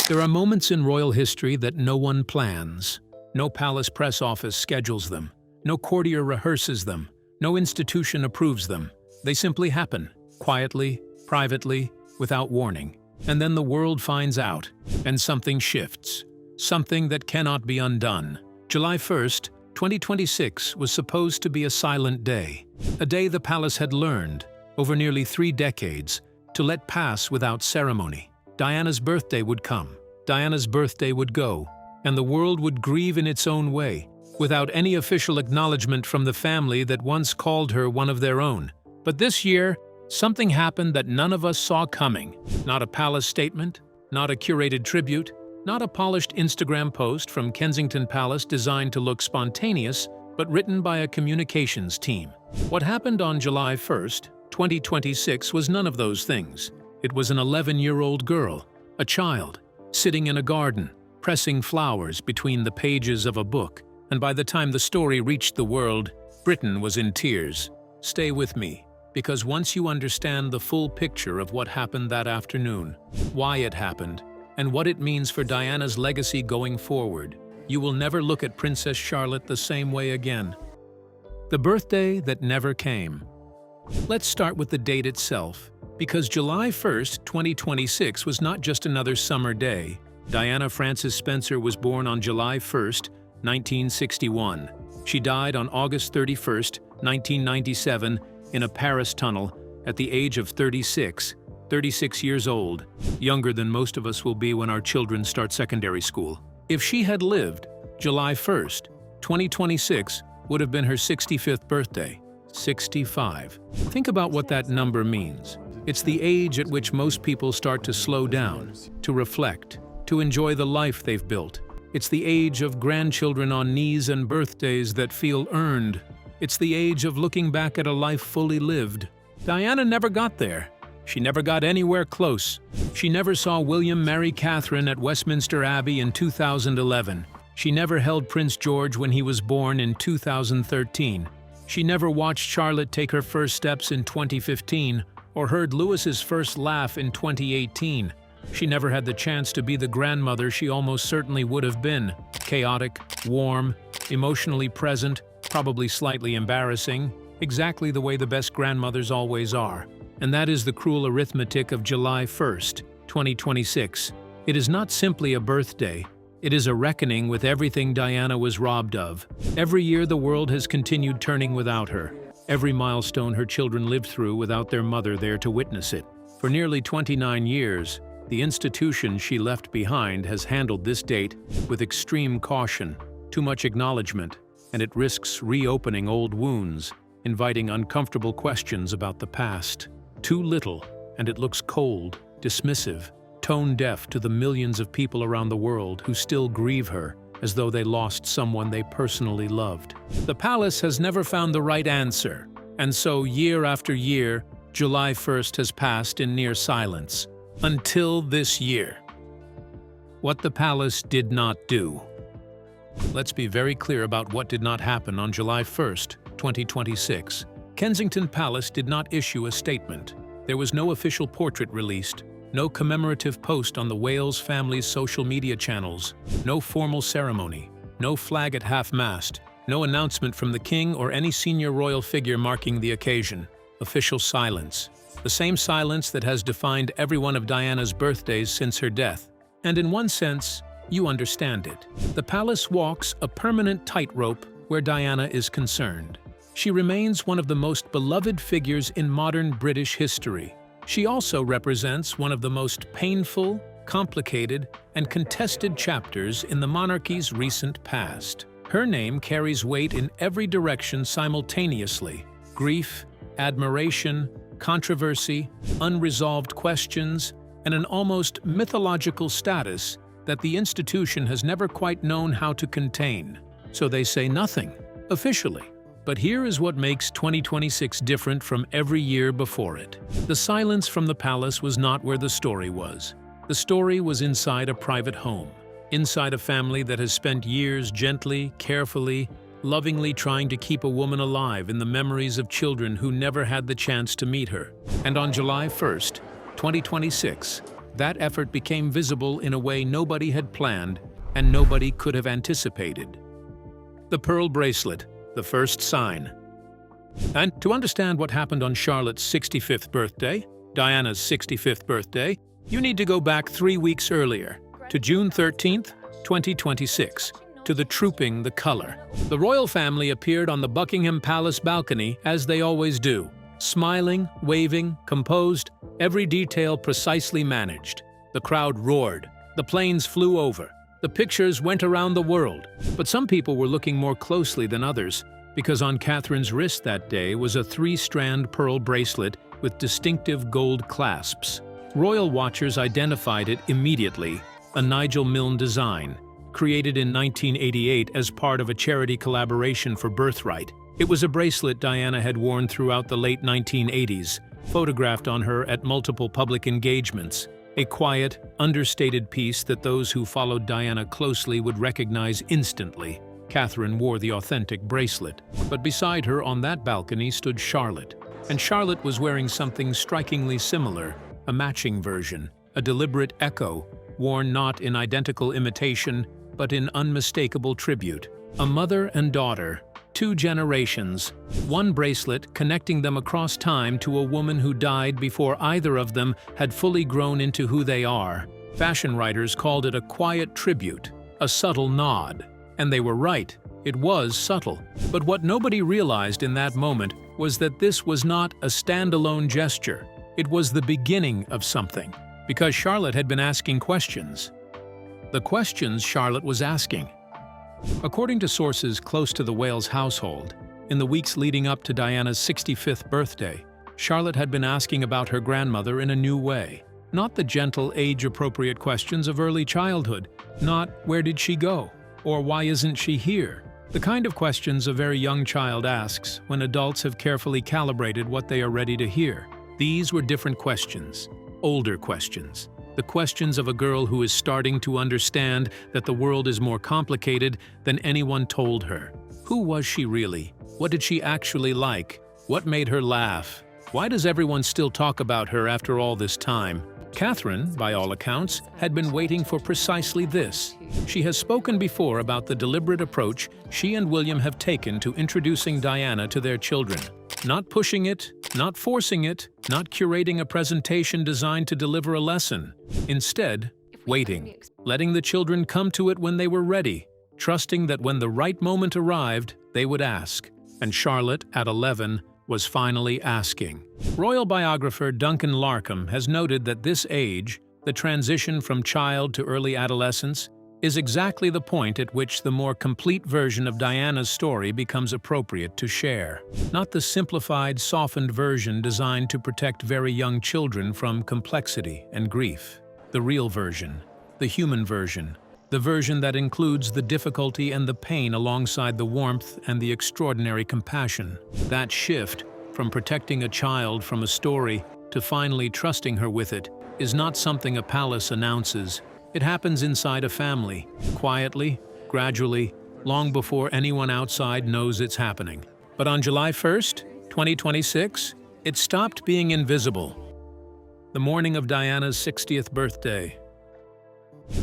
There are moments in royal history that no one plans. No palace press office schedules them. No courtier rehearses them. No institution approves them. They simply happen, quietly, privately, without warning. And then the world finds out, and something shifts. Something that cannot be undone. July 1st, 2026 was supposed to be a silent day. A day the palace had learned, over nearly 3 decades, to let pass without ceremony. Diana's birthday would come. Diana's birthday would go. And the world would grieve in its own way, without any official acknowledgement from the family that once called her one of their own. But this year, something happened that none of us saw coming. Not a palace statement, not a curated tribute, not a polished Instagram post from Kensington Palace designed to look spontaneous, but written by a communications team. What happened on July 1st, 2026 was none of those things. It was an 11-year-old girl, a child, sitting in a garden, pressing flowers between the pages of a book. And by the time the story reached the world, Britain was in tears. Stay with me, because once you understand the full picture of what happened that afternoon, why it happened, and what it means for Diana's legacy going forward, you will never look at Princess Charlotte the same way again. The birthday that never came. Let's start with the date itself, because July 1st, 2026 was not just another summer day. Diana Frances Spencer was born on July 1st, 1961. She died on August 31st, 1997, in a Paris tunnel at the age of 36 years old, younger than most of us will be when our children start secondary school. If she had lived, July 1st, 2026 would have been her 65th birthday. 65. Think about what that number means. It's the age at which most people start to slow down, to reflect, to enjoy the life they've built. It's the age of grandchildren on knees and birthdays that feel earned. It's the age of looking back at a life fully lived. Diana never got there. She never got anywhere close. She never saw William marry Catherine at Westminster Abbey in 2011. She never held Prince George when he was born in 2013. She never watched Charlotte take her first steps in 2015 or heard Louis's first laugh in 2018. She never had the chance to be the grandmother she almost certainly would have been. Chaotic, warm, emotionally present, probably slightly embarrassing, exactly the way the best grandmothers always are. And that is the cruel arithmetic of July 1st, 2026. It is not simply a birthday. It is a reckoning with everything Diana was robbed of. Every year the world has continued turning without her. Every milestone her children lived through without their mother there to witness it. For nearly 29 years, the institution she left behind has handled this date with extreme caution, too much acknowledgement, and it risks reopening old wounds, inviting uncomfortable questions about the past. Too little, and it looks cold, dismissive, tone-deaf to the millions of people around the world who still grieve her as though they lost someone they personally loved. The palace has never found the right answer, and so year after year, July 1st has passed in near silence. Until this year. What the palace did not do. Let's be very clear about what did not happen on July 1st, 2026. Kensington Palace did not issue a statement. There was no official portrait released, no commemorative post on the Wales family's social media channels, no formal ceremony, no flag at half-mast, no announcement from the king or any senior royal figure marking the occasion. Official silence. The same silence that has defined every one of Diana's birthdays since her death. And in one sense, you understand it. The palace walks a permanent tightrope where Diana is concerned. She remains one of the most beloved figures in modern British history. She also represents one of the most painful, complicated, and contested chapters in the monarchy's recent past. Her name carries weight in every direction simultaneously: grief, admiration, controversy, unresolved questions, and an almost mythological status that the institution has never quite known how to contain. So they say nothing, officially. But here is what makes 2026 different from every year before it. The silence from the palace was not where the story was. The story was inside a private home, inside a family that has spent years gently, carefully, lovingly trying to keep a woman alive in the memories of children who never had the chance to meet her. And on July 1st, 2026, That effort became visible in a way nobody had planned and nobody could have anticipated. The pearl bracelet, the first sign. And to understand what happened on Charlotte's 65th birthday, Diana's 65th birthday, you need to go back 3 weeks earlier, to June 13th, 2026, to the Trooping the Color. The royal family appeared on the Buckingham Palace balcony as they always do, smiling, waving, composed, every detail precisely managed. The crowd roared, the planes flew over, the pictures went around the world. But some people were looking more closely than others, because on Catherine's wrist that day was a 3-strand pearl bracelet with distinctive gold clasps. Royal watchers identified it immediately, a Nigel Milne design, created in 1988 as part of a charity collaboration for Birthright. It was a bracelet Diana had worn throughout the late 1980s, photographed on her at multiple public engagements. A quiet, understated piece that those who followed Diana closely would recognize instantly. Catherine wore the authentic bracelet, but beside her on that balcony stood Charlotte. And Charlotte was wearing something strikingly similar, a matching version, a deliberate echo, worn not in identical imitation, but in unmistakable tribute. A mother and daughter, 2 generations, one bracelet connecting them across time to a woman who died before either of them had fully grown into who they are. Fashion writers called it a quiet tribute, a subtle nod. And they were right, it was subtle. But what nobody realized in that moment was that this was not a standalone gesture. It was the beginning of something, because Charlotte had been asking questions. The questions Charlotte was asking. According to sources close to the Wales household, in the weeks leading up to Diana's 65th birthday, Charlotte had been asking about her grandmother in a new way. Not the gentle, age-appropriate questions of early childhood, not "where did she go?" or "why isn't she here?" The kind of questions a very young child asks when adults have carefully calibrated what they are ready to hear. These were different questions, older questions. The questions of a girl who is starting to understand that the world is more complicated than anyone told her. Who was she really? What did she actually like? What made her laugh? Why does everyone still talk about her after all this time? Catherine, by all accounts, had been waiting for precisely this. She has spoken before about the deliberate approach she and William have taken to introducing Diana to their children. Not pushing it, not forcing it, not curating a presentation designed to deliver a lesson. Instead, waiting, letting the children come to it when they were ready, trusting that when the right moment arrived, they would ask. And Charlotte, at 11, was finally asking. Royal biographer Duncan Larcombe has noted that this age, the transition from child to early adolescence, is exactly the point at which the more complete version of Diana's story becomes appropriate to share. Not the simplified, softened version designed to protect very young children from complexity and grief. The real version, the human version, the version that includes the difficulty and the pain alongside the warmth and the extraordinary compassion. That shift, from protecting a child from a story to finally trusting her with it, is not something a palace announces. It happens inside a family, quietly, gradually, long before anyone outside knows it's happening. But on July 1st, 2026, it stopped being invisible. The morning of Diana's 60th birthday.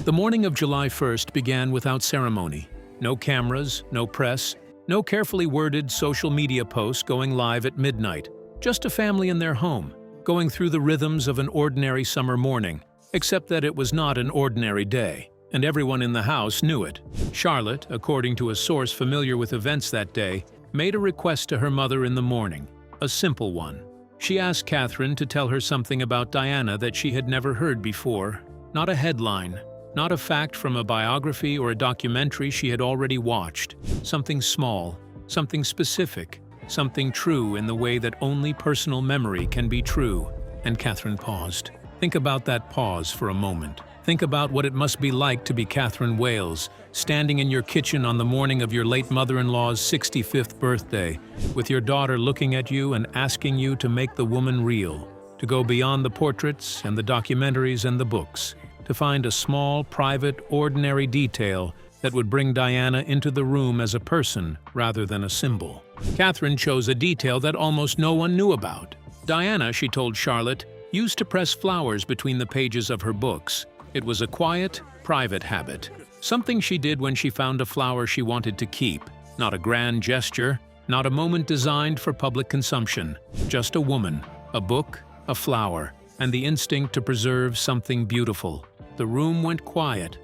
The morning of July 1st began without ceremony. No cameras, no press, no carefully worded social media posts going live at midnight. Just a family in their home, going through the rhythms of an ordinary summer morning. Except that it was not an ordinary day, and everyone in the house knew it. Charlotte, according to a source familiar with events that day, made a request to her mother in the morning, a simple one. She asked Catherine to tell her something about Diana that she had never heard before. Not a headline, not a fact from a biography or a documentary she had already watched. Something small, something specific, something true in the way that only personal memory can be true. And Catherine paused. Think about that pause for a moment. Think about what it must be like to be Catherine Wales, standing in your kitchen on the morning of your late mother-in-law's 65th birthday, with your daughter looking at you and asking you to make the woman real, to go beyond the portraits and the documentaries and the books, to find a small, private, ordinary detail that would bring Diana into the room as a person rather than a symbol. Catherine chose a detail that almost no one knew about. Diana, she told Charlotte, used to press flowers between the pages of her books. It was a quiet, private habit. Something she did when she found a flower she wanted to keep. Not a grand gesture, not a moment designed for public consumption. Just a woman, a book, a flower, and the instinct to preserve something beautiful. The room went quiet.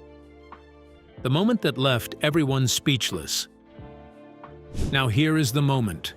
The moment that left everyone speechless. Now here is the moment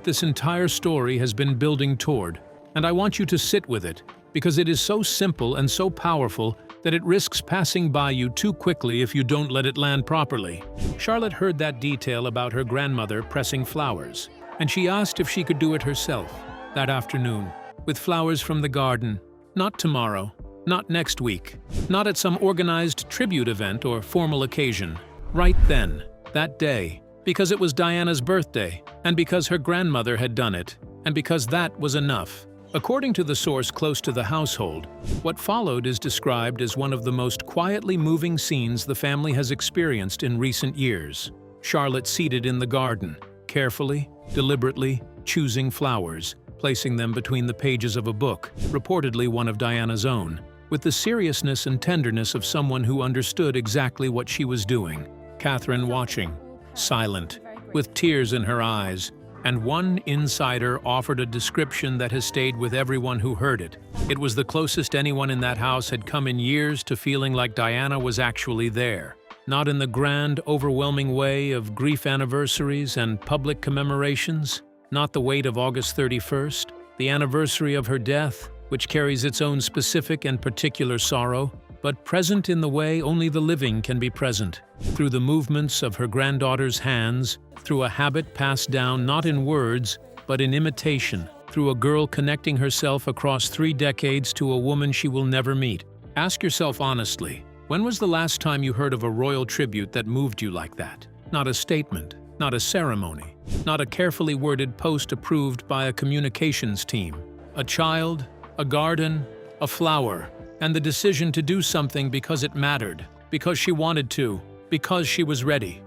this entire story has been building toward, and I want you to sit with it, because it is so simple and so powerful that it risks passing by you too quickly if you don't let it land properly. Charlotte heard that detail about her grandmother pressing flowers, and she asked if she could do it herself that afternoon, with flowers from the garden. Not tomorrow, not next week, not at some organized tribute event or formal occasion. Right then, that day, because it was Diana's birthday, and because her grandmother had done it, and because that was enough. According to the source close to the household, what followed is described as one of the most quietly moving scenes the family has experienced in recent years. Charlotte seated in the garden, carefully, deliberately, choosing flowers, placing them between the pages of a book, reportedly one of Diana's own, with the seriousness and tenderness of someone who understood exactly what she was doing. Catherine watching, silent, with tears in her eyes, and one insider offered a description that has stayed with everyone who heard it. It was the closest anyone in that house had come in years to feeling like Diana was actually there. Not in the grand, overwhelming way of grief anniversaries and public commemorations, not the weight of August 31st, the anniversary of her death, which carries its own specific and particular sorrow, but present in the way only the living can be present, through the movements of her granddaughter's hands, through a habit passed down not in words, but in imitation, through a girl connecting herself across 3 decades to a woman she will never meet. Ask yourself honestly, when was the last time you heard of a royal tribute that moved you like that? Not a statement, not a ceremony, not a carefully worded post approved by a communications team. A child, a garden, a flower, and the decision to do something because it mattered, because she wanted to, because she was ready.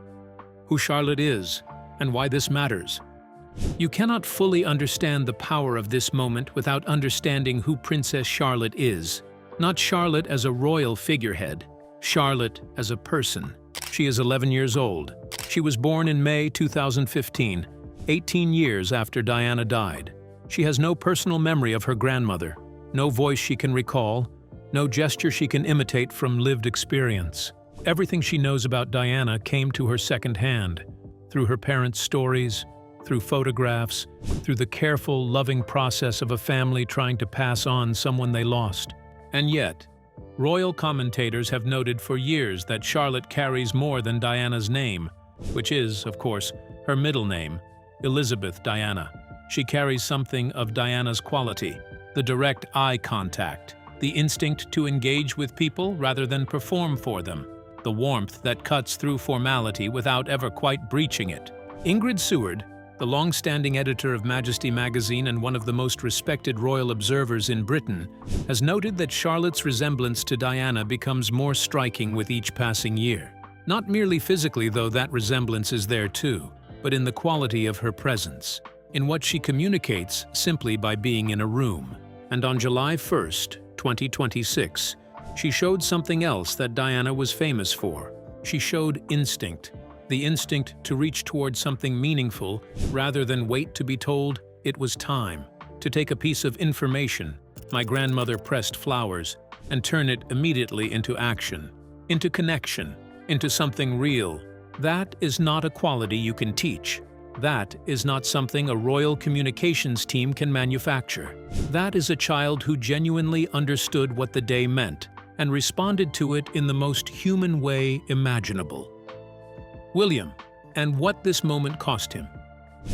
Who Charlotte is, and why this matters. You cannot fully understand the power of this moment without understanding who Princess Charlotte is. Not Charlotte as a royal figurehead, Charlotte as a person. She is 11 years old. She was born in May 2015, 18 years after Diana died. She has no personal memory of her grandmother, no voice she can recall, no gesture she can imitate from lived experience. Everything she knows about Diana came to her secondhand, through her parents' stories, through photographs, through the careful, loving process of a family trying to pass on someone they lost. And yet, royal commentators have noted for years that Charlotte carries more than Diana's name, which is, of course, her middle name, Elizabeth Diana. She carries something of Diana's quality, the direct eye contact, the instinct to engage with people rather than perform for them, the warmth that cuts through formality without ever quite breaching it. Ingrid Seward, the long-standing editor of Majesty magazine and one of the most respected royal observers in Britain, has noted that Charlotte's resemblance to Diana becomes more striking with each passing year. Not merely physically, though that resemblance is there too, but in the quality of her presence, in what she communicates simply by being in a room. And on July 1st, 2026, she showed something else that Diana was famous for. She showed instinct, the instinct to reach toward something meaningful rather than wait to be told it was time, to take a piece of information, my grandmother pressed flowers, and turn it immediately into action, into connection, into something real. That is not a quality you can teach. That is not something a royal communications team can manufacture. That is a child who genuinely understood what the day meant and responded to it in the most human way imaginable. William, and what this moment cost him.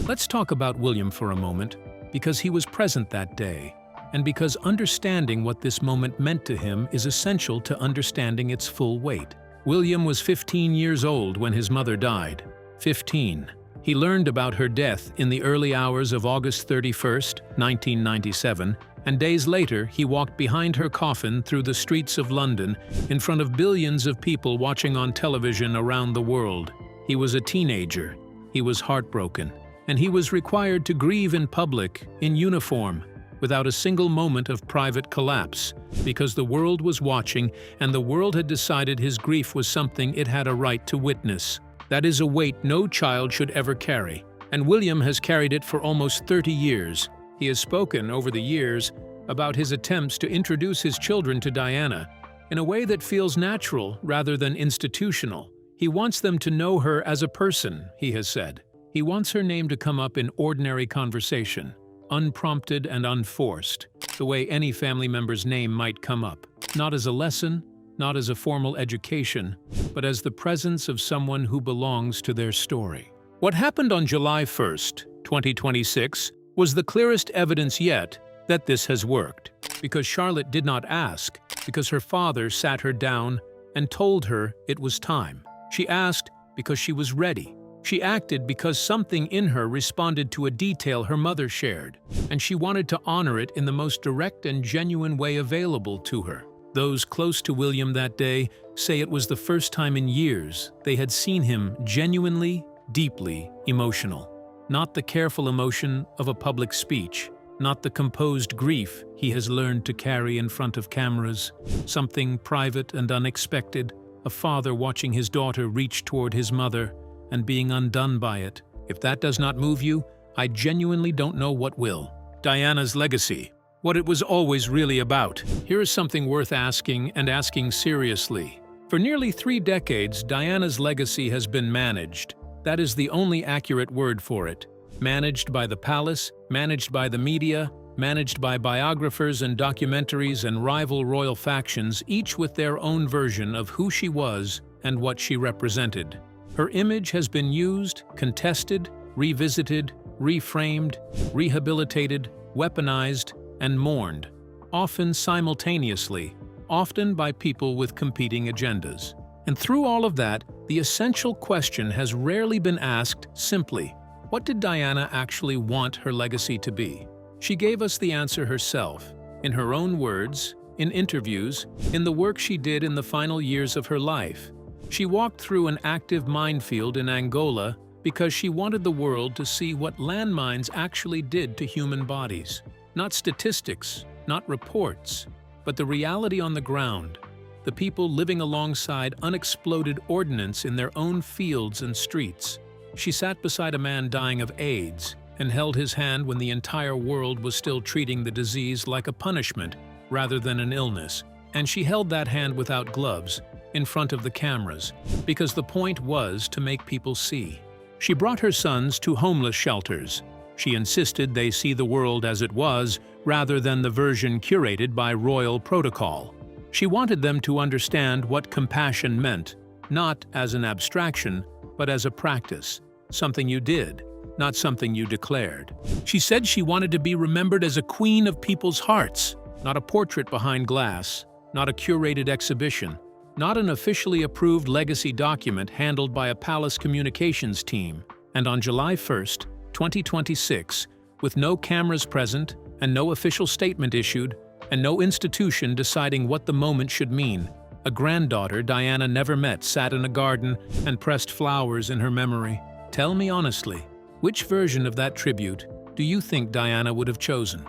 Let's talk about William for a moment, because he was present that day, and because understanding what this moment meant to him is essential to understanding its full weight. William was 15 years old when his mother died. 15. He learned about her death in the early hours of August 31st, 1997, and days later he walked behind her coffin through the streets of London in front of billions of people watching on television around the world. He was a teenager, he was heartbroken, and he was required to grieve in public, in uniform, without a single moment of private collapse, because the world was watching and the world had decided his grief was something it had a right to witness. That is a weight no child should ever carry, and William has carried it for almost 30 years. He has spoken over the years about his attempts to introduce his children to Diana in a way that feels natural rather than institutional. He wants them to know her as a person, he has said. He wants her name to come up in ordinary conversation, unprompted and unforced, the way any family member's name might come up. Not as a lesson, not as a formal education, but as the presence of someone who belongs to their story. What happened on July 1st, 2026, was the clearest evidence yet that this has worked. Because Charlotte did not ask, because her father sat her down and told her it was time. She asked because she was ready. She acted because something in her responded to a detail her mother shared, and she wanted to honor it in the most direct and genuine way available to her. Those close to William that day say it was the first time in years they had seen him genuinely, deeply emotional. Not the careful emotion of a public speech, not the composed grief he has learned to carry in front of cameras, something private and unexpected, a father watching his daughter reach toward his mother and being undone by it. If that does not move you, I genuinely don't know what will. Diana's legacy. What it was always really about. Here is something worth asking, and asking seriously. For nearly 3 decades, Diana's legacy has been managed. That is the only accurate word for it. Managed by the palace, managed by the media, managed by biographers and documentaries and rival royal factions, each with their own version of who she was and what she represented. Her image has been used, contested, revisited, reframed, rehabilitated, weaponized, and mourned, often simultaneously, often by people with competing agendas. And through all of that, the essential question has rarely been asked simply, what did Diana actually want her legacy to be? She gave us the answer herself, in her own words, in interviews, in the work she did in the final years of her life. She walked through an active minefield in Angola because she wanted the world to see what landmines actually did to human bodies. Not statistics, not reports, but the reality on the ground. The people living alongside unexploded ordnance in their own fields and streets. She sat beside a man dying of AIDS and held his hand when the entire world was still treating the disease like a punishment rather than an illness. And she held that hand without gloves, in front of the cameras, because the point was to make people see. She brought her sons to homeless shelters. She insisted they see the world as it was, rather than the version curated by royal protocol. She wanted them to understand what compassion meant, not as an abstraction, but as a practice, something you did, not something you declared. She said she wanted to be remembered as a queen of people's hearts, not a portrait behind glass, not a curated exhibition, not an officially approved legacy document handled by a palace communications team. And on July 1st, 2026, with no cameras present and no official statement issued, and no institution deciding what the moment should mean, a granddaughter Diana never met sat in a garden and pressed flowers in her memory. Tell me honestly, which version of that tribute do you think Diana would have chosen?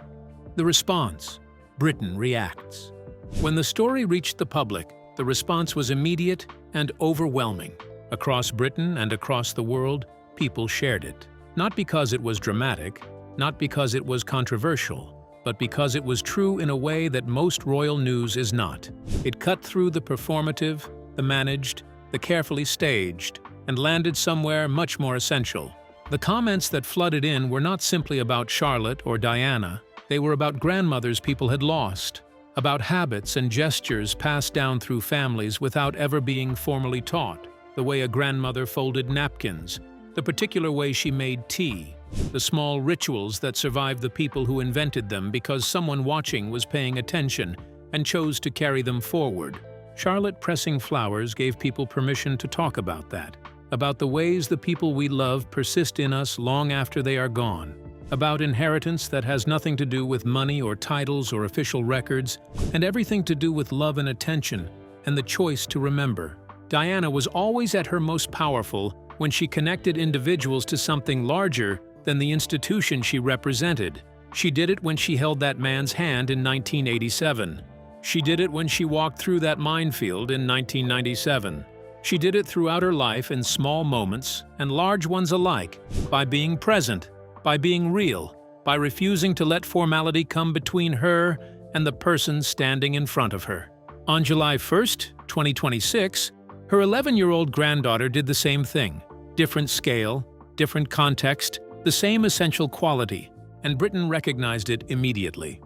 The response: Britain reacts. When the story reached the public, the response was immediate and overwhelming. Across Britain and across the world, people shared it. Not because it was dramatic, not because it was controversial, but because it was true in a way that most royal news is not. It cut through the performative, the managed, the carefully staged, and landed somewhere much more essential. The comments that flooded in were not simply about Charlotte or Diana. They were about grandmothers people had lost, about habits and gestures passed down through families without ever being formally taught, the way a grandmother folded napkins, the particular way she made tea, the small rituals that survived the people who invented them because someone watching was paying attention and chose to carry them forward. Charlotte pressing flowers gave people permission to talk about that, about the ways the people we love persist in us long after they are gone, about inheritance that has nothing to do with money or titles or official records, and everything to do with love and attention, and the choice to remember. Diana was always at her most powerful when she connected individuals to something larger than the institution she represented. She did it when she held that man's hand in 1987. She did it when she walked through that minefield in 1997. She did it throughout her life in small moments and large ones alike, by being present, by being real, by refusing to let formality come between her and the person standing in front of her. On July 1st, 2026, her 11-year-old granddaughter did the same thing. Different scale, different context, the same essential quality, and Britain recognized it immediately.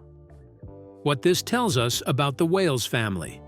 What this tells us about the Wales family.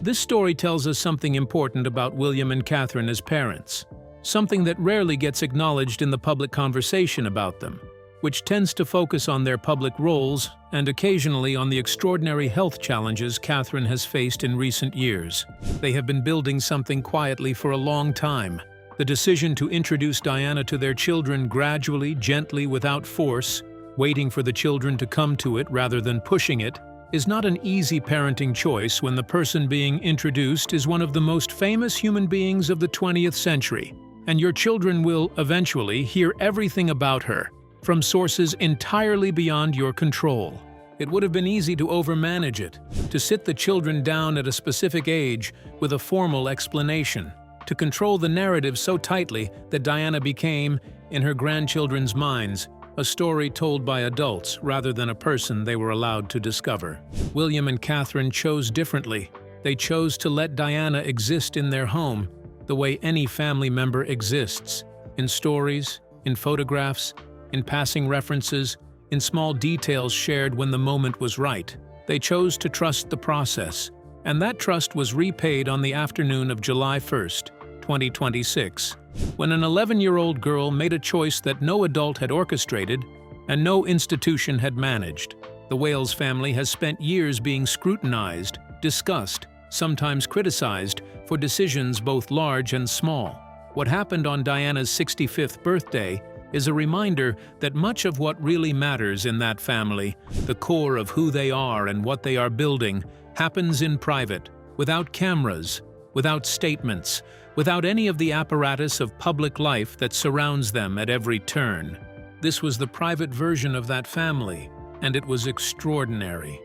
This story tells us something important about William and Catherine as parents, something that rarely gets acknowledged in the public conversation about them, which tends to focus on their public roles and occasionally on the extraordinary health challenges Catherine has faced in recent years. They have been building something quietly for a long time. The decision to introduce Diana to their children gradually, gently, without force, waiting for the children to come to it rather than pushing it, is not an easy parenting choice when the person being introduced is one of the most famous human beings of the 20th century, and your children will eventually hear everything about her, from sources entirely beyond your control. It would have been easy to overmanage it, to sit the children down at a specific age with a formal explanation, to control the narrative so tightly that Diana became, in her grandchildren's minds, a story told by adults rather than a person they were allowed to discover. William and Catherine chose differently. They chose to let Diana exist in their home the way any family member exists, in stories, in photographs, in passing references, in small details shared when the moment was right. They chose to trust the process, and that trust was repaid on the afternoon of July 1st, 2026, when an 11-year-old girl made a choice that no adult had orchestrated and no institution had managed. The Wales family has spent years being scrutinized, discussed, sometimes criticized, for decisions both large and small. What happened on Diana's 65th birthday is a reminder that much of what really matters in that family, the core of who they are and what they are building, happens in private, without cameras, without statements, without any of the apparatus of public life that surrounds them at every turn. This was the private version of that family, and it was extraordinary.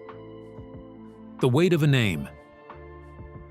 The weight of a name.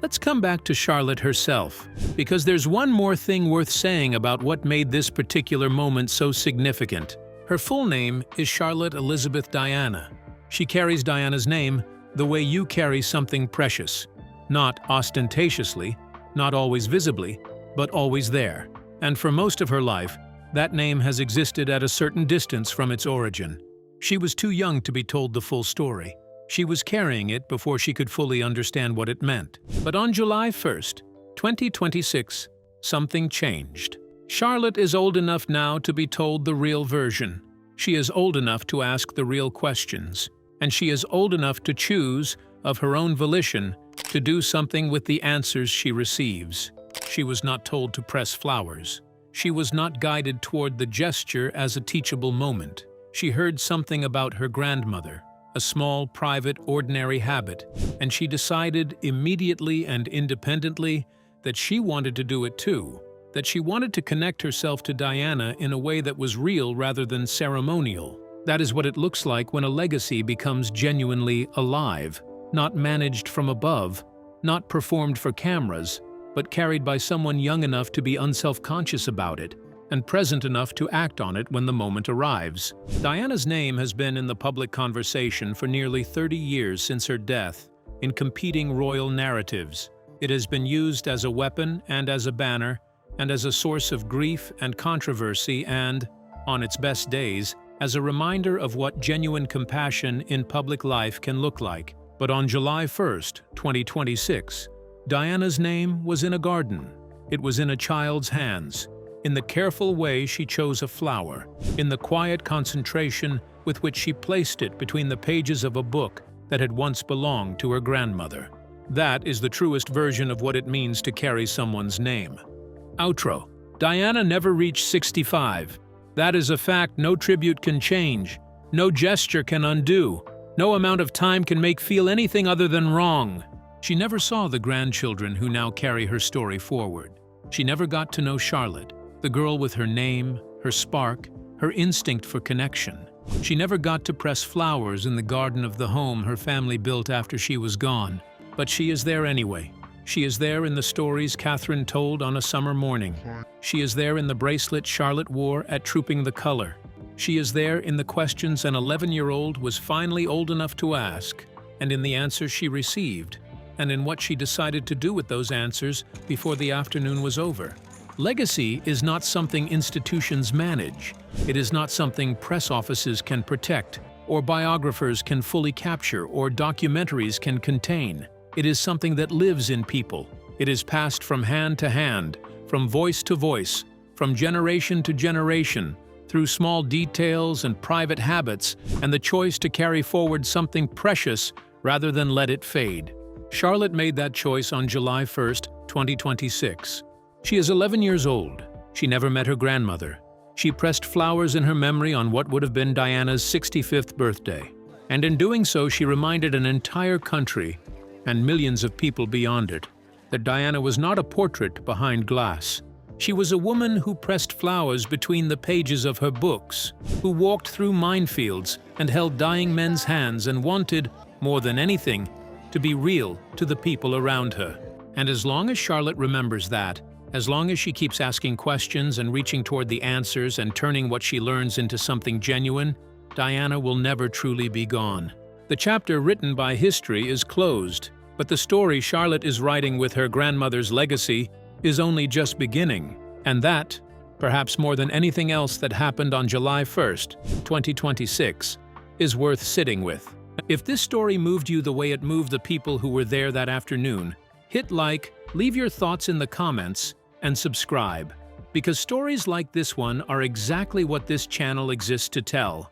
Let's come back to Charlotte herself, because there's one more thing worth saying about what made this particular moment so significant. Her full name is Charlotte Elizabeth Diana. She carries Diana's name the way you carry something precious, not ostentatiously, not always visibly, but always there. And for most of her life, that name has existed at a certain distance from its origin. She was too young to be told the full story. She was carrying it before she could fully understand what it meant. But on July 1st, 2026, something changed. Charlotte is old enough now to be told the real version. She is old enough to ask the real questions. And she is old enough to choose, of her own volition, to do something with the answers she receives. She was not told to press flowers. She was not guided toward the gesture as a teachable moment. She heard something about her grandmother, a small, private, ordinary habit, and she decided immediately and independently that she wanted to do it too, that she wanted to connect herself to Diana in a way that was real rather than ceremonial. That is what it looks like when a legacy becomes genuinely alive, not managed from above, not performed for cameras, but carried by someone young enough to be unself-conscious about it, and present enough to act on it when the moment arrives. Diana's name has been in the public conversation for nearly 30 years since her death, in competing royal narratives. It has been used as a weapon and as a banner, and as a source of grief and controversy and, on its best days, as a reminder of what genuine compassion in public life can look like. But on July 1st, 2026, Diana's name was in a garden. It was in a child's hands, in the careful way she chose a flower, in the quiet concentration with which she placed it between the pages of a book that had once belonged to her grandmother. That is the truest version of what it means to carry someone's name. Outro. Diana never reached 65. That is a fact no tribute can change, no gesture can undo, no amount of time can make feel anything other than wrong. She never saw the grandchildren who now carry her story forward. She never got to know Charlotte, the girl with her name, her spark, her instinct for connection. She never got to press flowers in the garden of the home her family built after she was gone, but she is there anyway. She is there in the stories Catherine told on a summer morning. She is there in the bracelet Charlotte wore at Trooping the Color. She is there in the questions an 11-year-old was finally old enough to ask, and in the answers she received, and in what she decided to do with those answers before the afternoon was over. Legacy is not something institutions manage. It is not something press offices can protect, or biographers can fully capture, or documentaries can contain. It is something that lives in people. It is passed from hand to hand, from voice to voice, from generation to generation, through small details and private habits, and the choice to carry forward something precious rather than let it fade. Charlotte made that choice on July 1st, 2026. She is 11 years old. She never met her grandmother. She pressed flowers in her memory on what would have been Diana's 65th birthday. And in doing so, she reminded an entire country, and millions of people beyond it, that Diana was not a portrait behind glass. She was a woman who pressed flowers between the pages of her books, who walked through minefields and held dying men's hands and wanted, more than anything, to be real to the people around her. And as long as Charlotte remembers that, as long as she keeps asking questions and reaching toward the answers and turning what she learns into something genuine, Diana will never truly be gone. The chapter written by history is closed, but the story Charlotte is writing with her grandmother's legacy is only just beginning. And that, perhaps more than anything else that happened on July 1st, 2026, is worth sitting with. If this story moved you the way it moved the people who were there that afternoon, hit like, leave your thoughts in the comments, and subscribe, because stories like this one are exactly what this channel exists to tell.